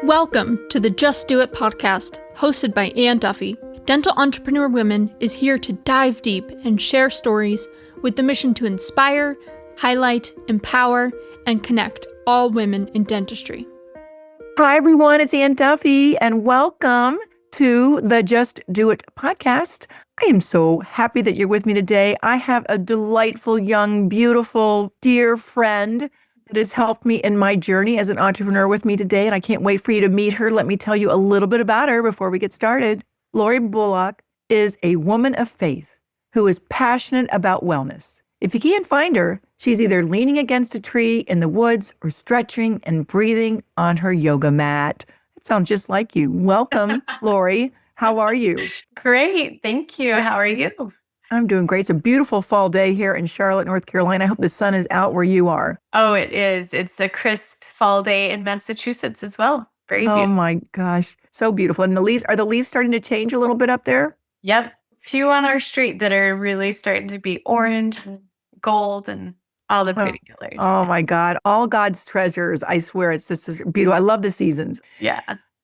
Welcome to the Just Do It podcast, hosted by Duffy. Dental Entrepreneur Women is here to dive deep and share stories with the mission to inspire, highlight, empower, and connect all women in dentistry. Hi, everyone. It's Duffy, and welcome to the Just Do It podcast. I am so happy that you're with me today. I have a delightful, young, beautiful, dear friend that has helped me in my journey as an entrepreneur with me today, and I can't wait for you to meet her. Let me tell you a little bit about her before we get started. Lori Bulloch is a woman of faith who is passionate about wellness. If you can't find her, she's either leaning against a tree in the woods or stretching and breathing on her yoga mat. It sounds just like you. Welcome, Lori. How are you? Great. Thank you. How are you? I'm doing great. It's a beautiful fall day here in Charlotte, North Carolina. I hope the sun is out where you are. Oh, it is. It's a crisp fall day in Massachusetts as well. Very beautiful. Oh my gosh. So beautiful. And are the leaves starting to change a little bit up there? Yep. Few on our street that are really starting to be orange and gold and all the pretty colors. Oh my God. All God's treasures. I swear this is beautiful. I love the seasons. Yeah.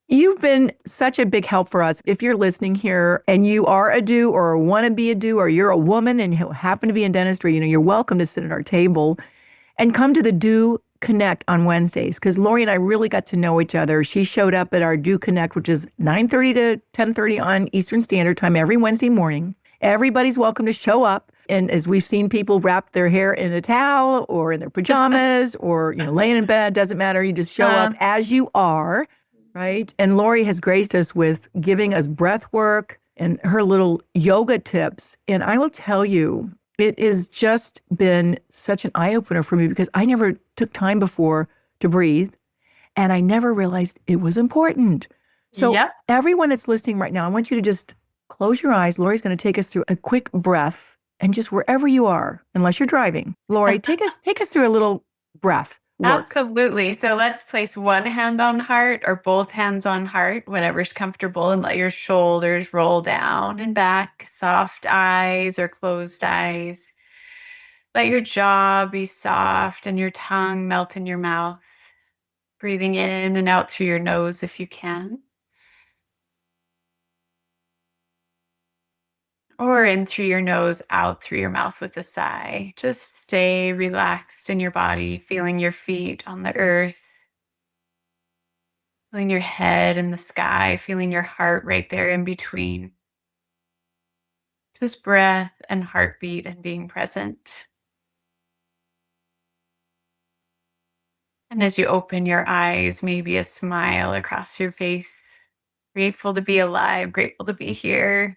You've been such a big help for us. If you're listening here and you are a do or want to be a do, or you're a woman and you happen to be in dentistry, you're welcome to sit at our table and come to the Do Connect on Wednesdays, because Lori and I really got to know each other. She showed up at our Do Connect, which is 9:30 to 10:30 on Eastern Standard Time every Wednesday morning. Everybody's welcome to show up. And as we've seen people wrap their hair in a towel or in their pajamas or, laying in bed, doesn't matter. You just show up as you are. Right. And Lori has graced us with giving us breath work and her little yoga tips. And I will tell you, it has just been such an eye-opener for me because I never took time before to breathe. And I never realized it was important. So Everyone that's listening right now, I want you to just close your eyes. Lori's going to take us through a quick breath, and just wherever you are, unless you're driving. Lori, take us through a little breath. Work. Absolutely. So let's place one hand on heart or both hands on heart, whatever's comfortable, and let your shoulders roll down and back, soft eyes or closed eyes. Let your jaw be soft and your tongue melt in your mouth, breathing in and out through your nose if you can. Or in through your nose, out through your mouth with a sigh. Just stay relaxed in your body, feeling your feet on the earth, feeling your head in the sky, feeling your heart right there in between. Just breath and heartbeat and being present. And as you open your eyes, maybe a smile across your face. Grateful to be alive, grateful to be here.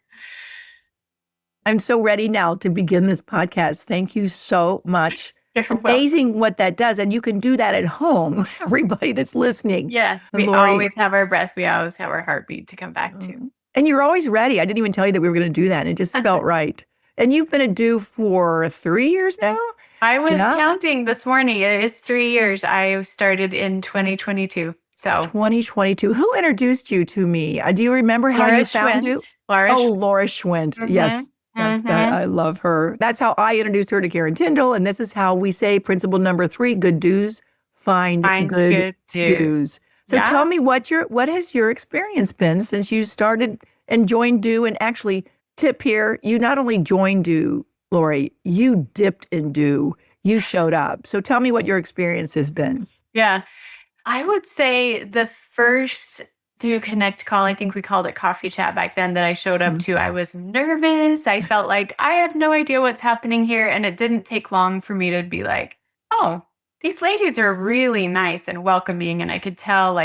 I'm so ready now to begin this podcast. Thank you so much. It's amazing what that does. And you can do that at home, everybody that's listening. Yeah, we always have our breath. We always have our heartbeat to come back to. And you're always ready. I didn't even tell you that we were going to do that. And it just felt right. And you've been a do for 3 years now? I was counting this morning. It is 3 years. I started in 2022. So 2022. Who introduced you to me? Do you remember how you found you? Laura Schwint. Mm-hmm. Yes. Mm-hmm. I love her. That's how I introduced her to Karen Tyndall. And this is how we say principle number 3, good do's find good do's. So tell me what has your experience been since you started and joined Do? And actually, tip here, you not only joined Do, Lori, you dipped in Do. You showed up. So tell me what your experience has been. Yeah. I would say the first Do Connect call, I think we called it coffee chat back then, that I showed up to, I was nervous. I felt like I have no idea what's happening here. And it didn't take long for me to be like, oh, these ladies are really nice and welcoming. And I could tell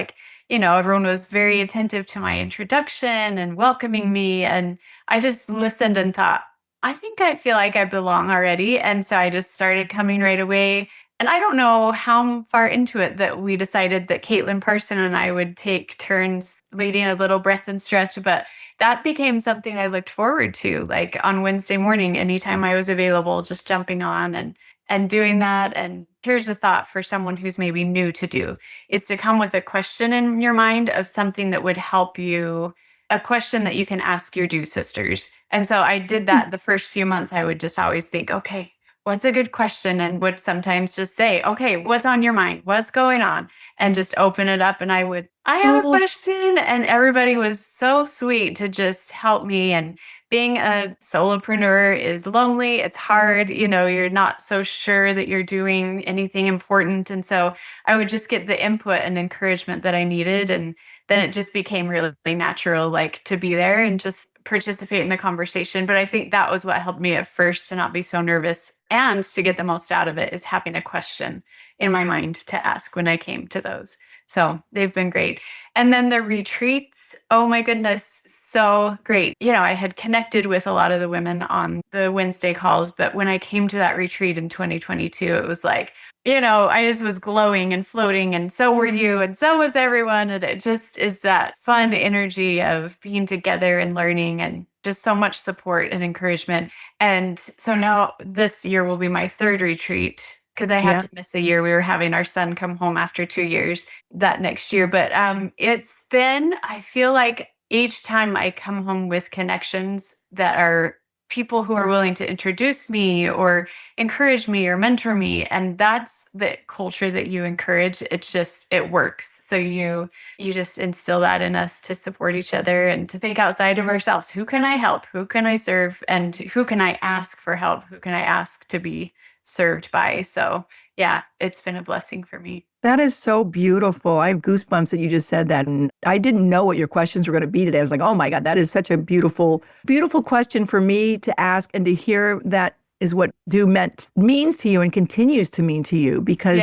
everyone was very attentive to my introduction and welcoming me. And I just listened and thought, I think I feel like I belong already. And so I just started coming right away. And I don't know how far into it that we decided that Caitlin Parson and I would take turns leading a little breath and stretch, but that became something I looked forward to, like on Wednesday morning, anytime I was available, just jumping on and doing that. And here's a thought for someone who's maybe new to Do, is to come with a question in your mind of something that would help you, a question that you can ask your Do sisters. And so I did that the first few months. I would just always think, okay, what's a good question? And would sometimes just say, okay, what's on your mind? What's going on? And just open it up. And I have a question. And everybody was so sweet to just help me. And being a solopreneur is lonely. It's hard. You're not so sure that you're doing anything important. And so I would just get the input and encouragement that I needed. And then it just became really natural, like to be there and just participate in the conversation. But I think that was what helped me at first to not be so nervous and to get the most out of it, is having a question in my mind to ask when I came to those. So they've been great. And then the retreats, oh my goodness, so great. I had connected with a lot of the women on the Wednesday calls, but when I came to that retreat in 2022, it was like, I just was glowing and floating, and so were you, and so was everyone. And it just is that fun energy of being together and learning, and just so much support and encouragement. And so now this year will be my third retreat, because I had to miss a year. We were having our son come home after 2 years that next year. But it's been, I feel like each time I come home with connections that are people who are willing to introduce me or encourage me or mentor me. And that's the culture that you encourage. It works. So you just instill that in us to support each other and to think outside of ourselves. Who can I help? Who can I serve? And who can I ask for help? Who can I ask to be served by? So yeah, it's been a blessing for me. That is so beautiful. I have goosebumps that you just said that. And I didn't know what your questions were going to be today. I was like, oh my God, that is such a beautiful, beautiful question for me to ask, and to hear that is what do means to you and continues to mean to you. Because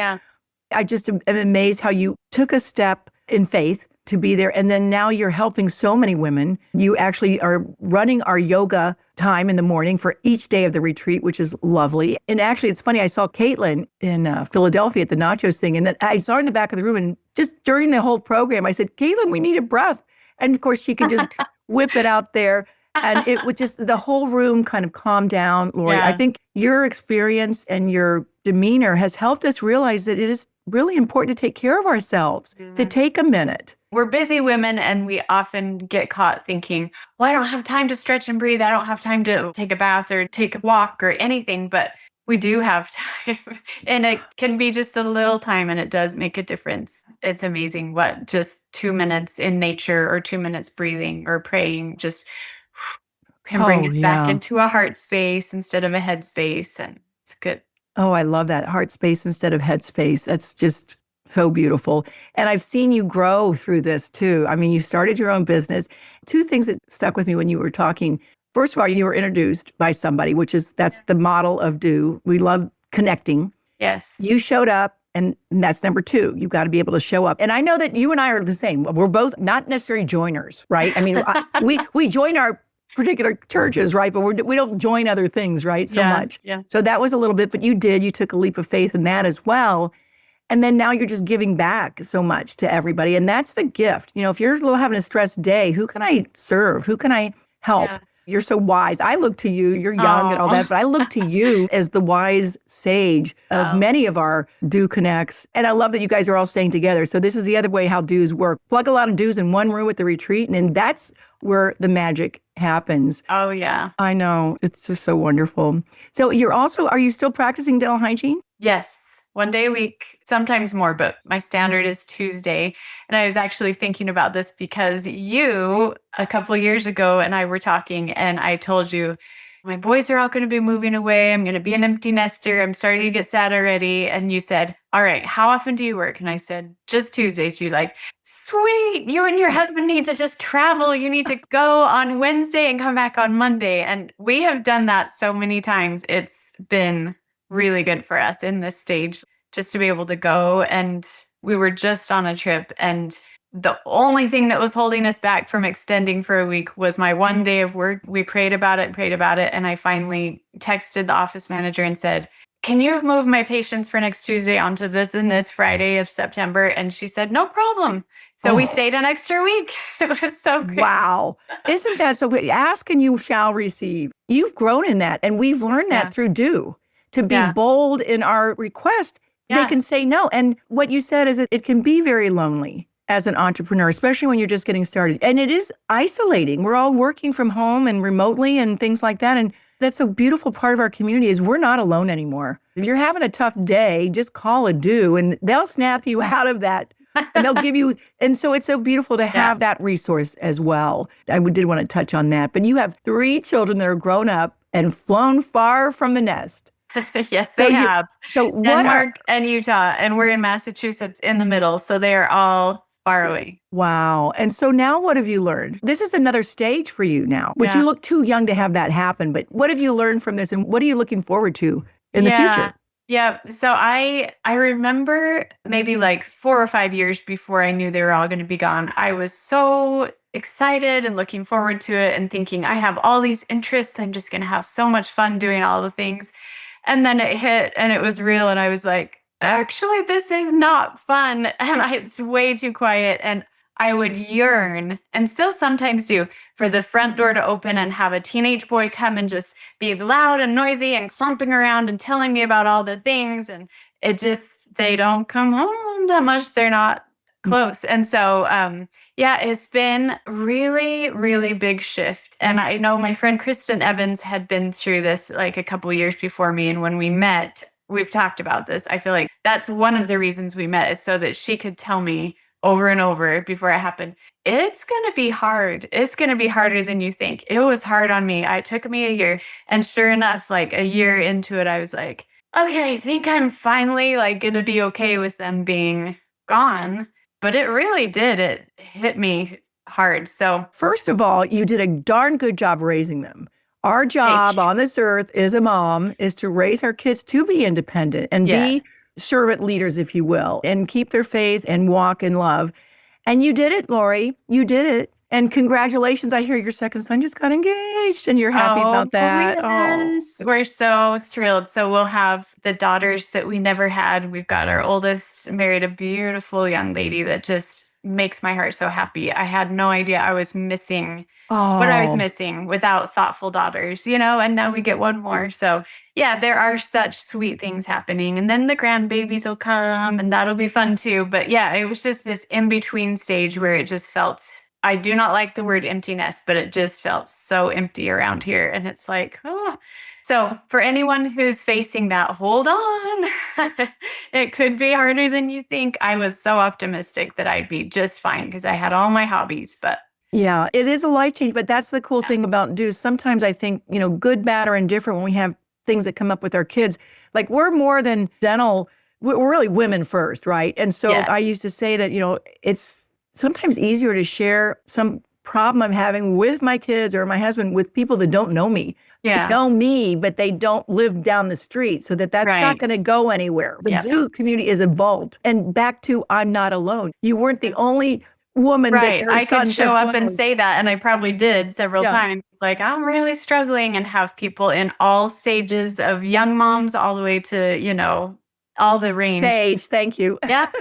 I just am amazed how you took a step in faith to be there. And then now you're helping so many women. You actually are running our yoga time in the morning for each day of the retreat, which is lovely. And actually, it's funny, I saw Caitlin in Philadelphia at the nachos thing, and then I saw her in the back of the room, and just during the whole program, I said, Caitlin, we need a breath. And of course, she could just whip it out there. And it was just, the whole room kind of calmed down, Lori. I think your experience and your demeanor has helped us realize that it is really important to take care of ourselves, to take a minute. We're busy women, and we often get caught thinking, well, I don't have time to stretch and breathe. I don't have time to take a bath or take a walk or anything, but we do have time. And it can be just a little time, and it does make a difference. It's amazing what just 2 minutes in nature or 2 minutes breathing or praying just can bring us back into a heart space instead of a head space. And it's good. Oh, I love that. Heart space instead of head space. That's just so beautiful. And I've seen you grow through this too. I mean, you started your own business. Two things that stuck with me when you were talking. First of all, you were introduced by somebody, that's the model of do. We love connecting. Yes. You showed up, and that's number two. You've got to be able to show up. And I know that you and I are the same. We're both not necessarily joiners, right? I mean, we join our particular churches, right? But we don't join other things, right? So much. Yeah. So that was a little bit, but you took a leap of faith in that as well. And then now you're just giving back so much to everybody. And that's the gift. If you're having a stressed day, who can I serve? Who can I help? Yeah. You're so wise. I look to you. You're young and all that, but I look to you as the wise sage of many of our Do Connects. And I love that you guys are all staying together. So this is the other way how do's work. Plug a lot of do's in one room at the retreat, and then that's where the magic happens. Oh, yeah. I know. It's just so wonderful. So are you still practicing dental hygiene? Yes. 1 day a week, sometimes more, but my standard is Tuesday. And I was actually thinking about this because you, a couple of years ago, and I were talking, and I told you, my boys are all going to be moving away. I'm going to be an empty nester. I'm starting to get sad already. And you said, all right, how often do you work? And I said, just Tuesdays. You're like, sweet, you and your husband need to just travel. You need to go on Wednesday and come back on Monday. And we have done that so many times. It's been really good for us in this stage just to be able to go. And we were just on a trip, and the only thing that was holding us back from extending for a week was my 1 day of work. We prayed about it. And I finally texted the office manager and said, can you move my patients for next Tuesday onto this and this Friday of September? And she said, no problem. So we stayed an extra week. It was so great. Wow. Isn't that so good? Ask and you shall receive. You've grown in that. And we've learned that through Do. To be bold in our request, they can say no. And what you said is it can be very lonely as an entrepreneur, especially when you're just getting started. And it is isolating. We're all working from home and remotely and things like that. And That's a beautiful part of our community is we're not alone anymore. If you're having a tough day, just call a do and they'll snap you out of that and they'll give you. And so it's so beautiful to have that resource as well. I did want to touch on that, but you have 3 children that are grown up and flown far from the nest. Yes, they have. So Denmark and Utah, and we're in Massachusetts in the middle. So they are all far away. Wow. And so now what have you learned? This is another stage for you now, but you look too young to have that happen. But what have you learned from this and what are you looking forward to in the future? Yeah. So I remember maybe like 4 or 5 years before I knew they were all going to be gone. I was so excited and looking forward to it and thinking, I have all these interests. I'm just going to have so much fun doing all the things. And then it hit and it was real. And I was like, actually, this is not fun. And it's way too quiet. And I would yearn, and still sometimes do, for the front door to open and have a teenage boy come and just be loud and noisy and clumping around and telling me about all the things. And it just, they don't come home that much. They're not close. And so, it's been really, really big shift. And I know my friend Kristen Evans had been through this like a couple of years before me. And when we met, we've talked about this. I feel like that's one of the reasons we met, is so that she could tell me over and over before it happened, it's going to be hard. It's going to be harder than you think. It was hard on me. It took me a year. And sure enough, like a year into it, I was like, okay, I think I'm finally like going to be okay with them being gone. But it really did. It hit me hard. So first of all, you did a darn good job raising them. Our job on this earth as a mom is to raise our kids to be independent and be servant leaders, if you will, and keep their faith and walk in love. And you did it, Lori. You did it. And congratulations. I hear your second son just got engaged and you're happy about that. Yes. We're so thrilled. So we'll have the daughters that we never had. We've got our oldest married a beautiful young lady that just makes my heart so happy. I had no idea I was missing what I was missing without thoughtful daughters, and now we get one more. So there are such sweet things happening. And then the grandbabies will come and that'll be fun too. But it was just this in-between stage where it just felt, I do not like the word emptiness, but it just felt so empty around here. And it's like, So for anyone who's facing that, hold on. It could be harder than you think. I was so optimistic that I'd be just fine because I had all my hobbies, but yeah, it is a life change, but that's the cool thing about dues. Sometimes I think, good, bad, or indifferent when we have things that come up with our kids. Like we're more than dental, we're really women first, right? And so I used to say that, it's sometimes easier to share some problem I'm having with my kids or my husband with people that don't know me. They know me, but they don't live down the street, so that's not going to go anywhere. The dude community is a vault. And back to, I'm not alone. You weren't the only woman that her I son could show up and say that, and I probably did several times. It's like, I'm really struggling, and have people in all stages of young moms all the way to, all the range. Stage, thank you. Yeah.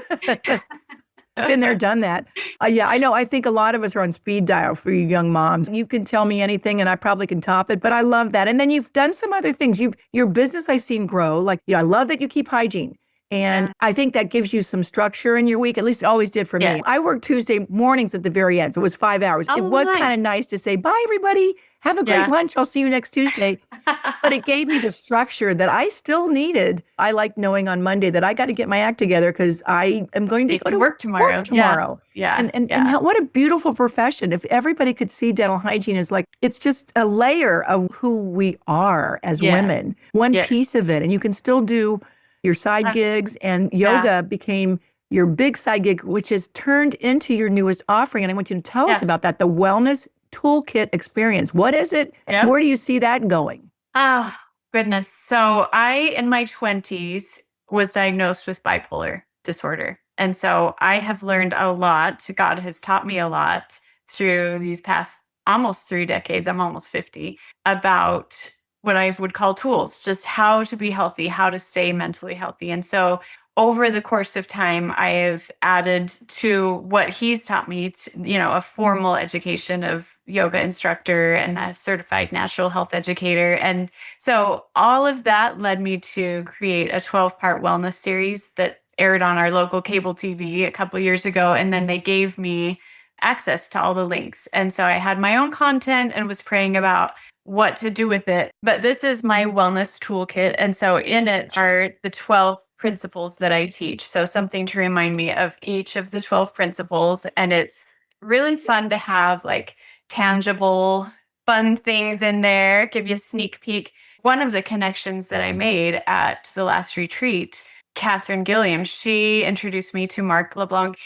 Been there, done that. I know. I think a lot of us are on speed dial for you young moms. You can tell me anything and I probably can top it, but I love that. And then you've done some other things. Your business I've seen grow. Like, I love that you keep hygiene. And I think that gives you some structure in your week. At least it always did for me. I worked Tuesday mornings at the very end. So it was 5 hours. It was kind of nice to say, bye, everybody. Have a great lunch. I'll see you next Tuesday. But it gave me the structure that I still needed. I like knowing on Monday that I got to get my act together because I am going to go to work tomorrow. And what a beautiful profession. If everybody could see dental hygiene as like, it's just a layer of who we are as women. One piece of it. And you can still do your side gigs, and yoga became your big side gig, which has turned into your newest offering. And I want you to tell us about that, the Wellness Toolkit Experience. What is it? Where do you see that going? Oh, goodness. So I, in my 20s, was diagnosed with bipolar disorder. And so I have learned a lot. God has taught me a lot through these past almost 3 decades. I'm almost 50, about what I would call tools, just how to be healthy, how to stay mentally healthy. And so over the course of time, I have added to what he's taught me, a formal education of yoga instructor and a certified natural health educator. And so all of that led me to create a 12-part wellness series that aired on our local cable TV a couple years ago. And then they gave me access to all the links. And so I had my own content and was praying about what to do with it. But this is my wellness toolkit. And so in it are the 12 principles that I teach. So something to remind me of each of the 12 principles. And it's really fun to have like tangible, fun things in there, give you a sneak peek. One of the connections that I made at the last retreat, Catherine Gilliam, she introduced me to Mark LeBlanc,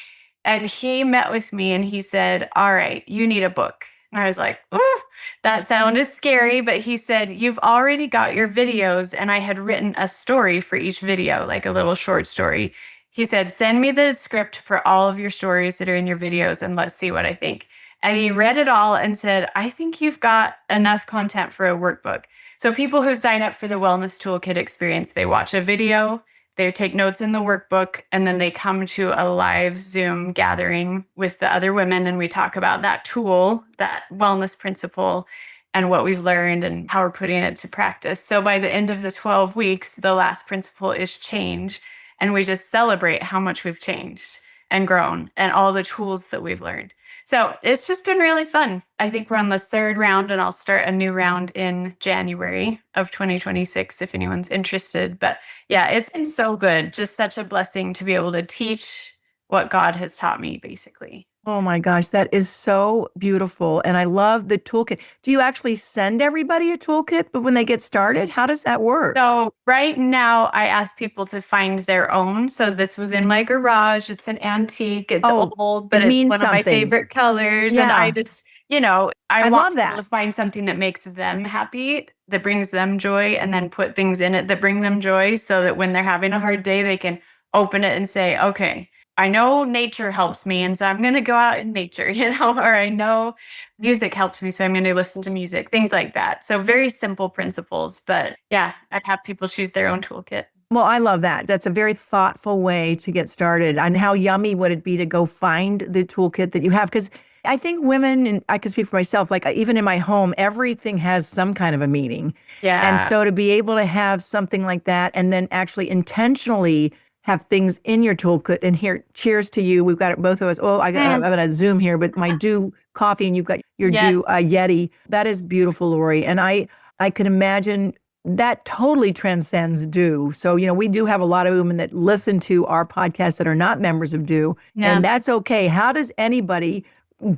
and he met with me and he said, all right, you need a book. And I was like, oh, that sounded scary. But he said, you've already got your videos. And I had written a story for each video, like a little short story. He said, send me the script for all of your stories that are in your videos and let's see what I think. And he read it all and said, I think you've got enough content for a workbook. So people who sign up for the Wellness Toolkit Experience, they watch a video, they take notes in the workbook, and then they come to a live Zoom gathering with the other women. And we talk about that tool, that wellness principle, and what we've learned and how we're putting it to practice. So by the end of the 12 weeks, the last principle is change. And we just celebrate how much we've changed and grown and all the tools that we've learned. So it's just been really fun. I think we're on the third round and I'll start a new round in January of 2026 if anyone's interested. But yeah, it's been so good. Just such a blessing to be able to teach what God has taught me, basically. Oh my gosh, that is so beautiful. And I love the toolkit. Do you actually send everybody a toolkit when they get started? How does that work? So right now I ask people to find their own. So this was in my garage. It's an antique. It's old, but it's one of my favorite colors. Yeah. And I just, I love want that. people to find something that makes them happy, that brings them joy, and then put things in it that bring them joy so that when they're having a hard day, they can open it and say, okay, I know nature helps me, and so I'm going to go out in nature, or I know music helps me, so I'm going to listen to music, things like that. So very simple principles, but yeah, I'd have people choose their own toolkit. Well, I love that. That's a very thoughtful way to get started. And how yummy would it be to go find the toolkit that you have? Because I think women, and I can speak for myself, like even in my home, everything has some kind of a meaning. Yeah. And so to be able to have something like that and then actually intentionally have things in your toolkit. And here, cheers to you. We've got it, both of us. Oh, I've got a Zoom here, but my Dew coffee and you've got your Dew Yeti. That is beautiful, Lori. And I can imagine that totally transcends Dew. So, we do have a lot of women that listen to our podcast that are not members of Dew. Yeah. And that's okay. How does anybody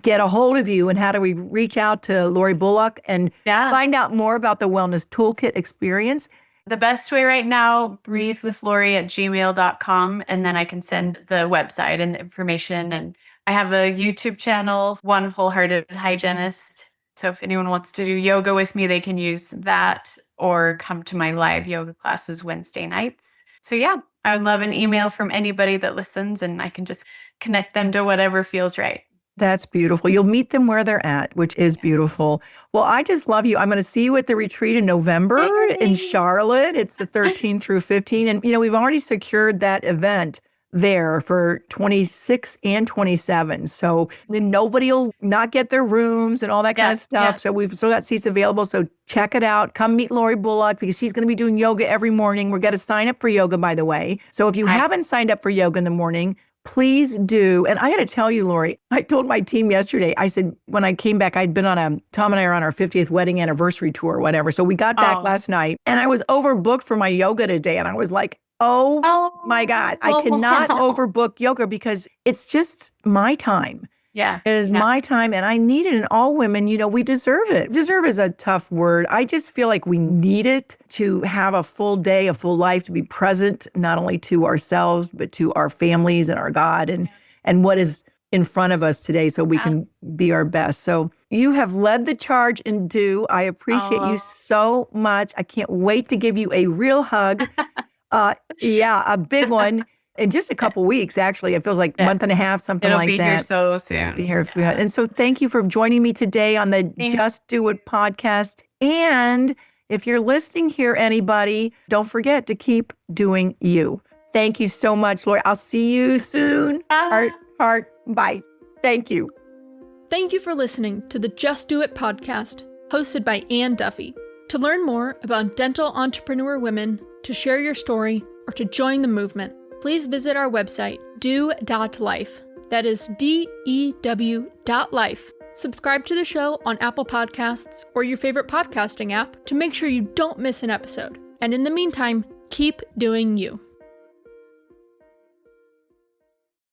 get a hold of you, and how do we reach out to Lori Bulloch and find out more about the Wellness Toolkit Experience? The best way right now, breathewithlori@gmail.com, and then I can send the website and the information. And I have a YouTube channel, One Wholehearted Hygienist. So if anyone wants to do yoga with me, they can use that or come to my live yoga classes Wednesday nights. So yeah, I would love an email from anybody that listens, and I can just connect them to whatever feels right. That's beautiful. You'll meet them where they're at, which is beautiful. Well, I just love you. I'm going to see you at the retreat in November in Charlotte. It's the 13th through 15th. And, we've already secured that event there for 26 and 27. So then nobody will not get their rooms and all that kind of stuff. So we've still got seats available. So check it out. Come meet Lori Bulloch because she's going to be doing yoga every morning. We're going to sign up for yoga, by the way. So if you haven't signed up for yoga in the morning, please do. And I got to tell you, Lori, I told my team yesterday, I said, when I came back, Tom and I are on our 50th wedding anniversary tour or whatever. So we got back last night and I was overbooked for my yoga today. And I was like, oh my God, I cannot overbook yoga because it's just my time. Yeah. It is my time and I need it. And all women, we deserve it. Deserve is a tough word. I just feel like we need it to have a full day, a full life, to be present, not only to ourselves, but to our families and our God and what is in front of us today so we can be our best. So you have led the charge in Dew. I appreciate you so much. I can't wait to give you a real hug. A big one. In just a couple weeks, actually. It feels like a month and a half, something like that. It'll be here so soon. Be here. Yeah. And so thank you for joining me today on the Just Do It podcast. And if you're listening here, anybody, don't forget to keep doing you. Thank you so much, Lori. I'll see you soon. Heart. Bye. Thank you. Thank you for listening to the Just Do It podcast, hosted by Ann Duffy. To learn more about dental entrepreneur women, to share your story, or to join the movement, please visit our website, dew.life. That is DEW.life. Subscribe to the show on Apple Podcasts or your favorite podcasting app to make sure you don't miss an episode. And in the meantime, keep doing you.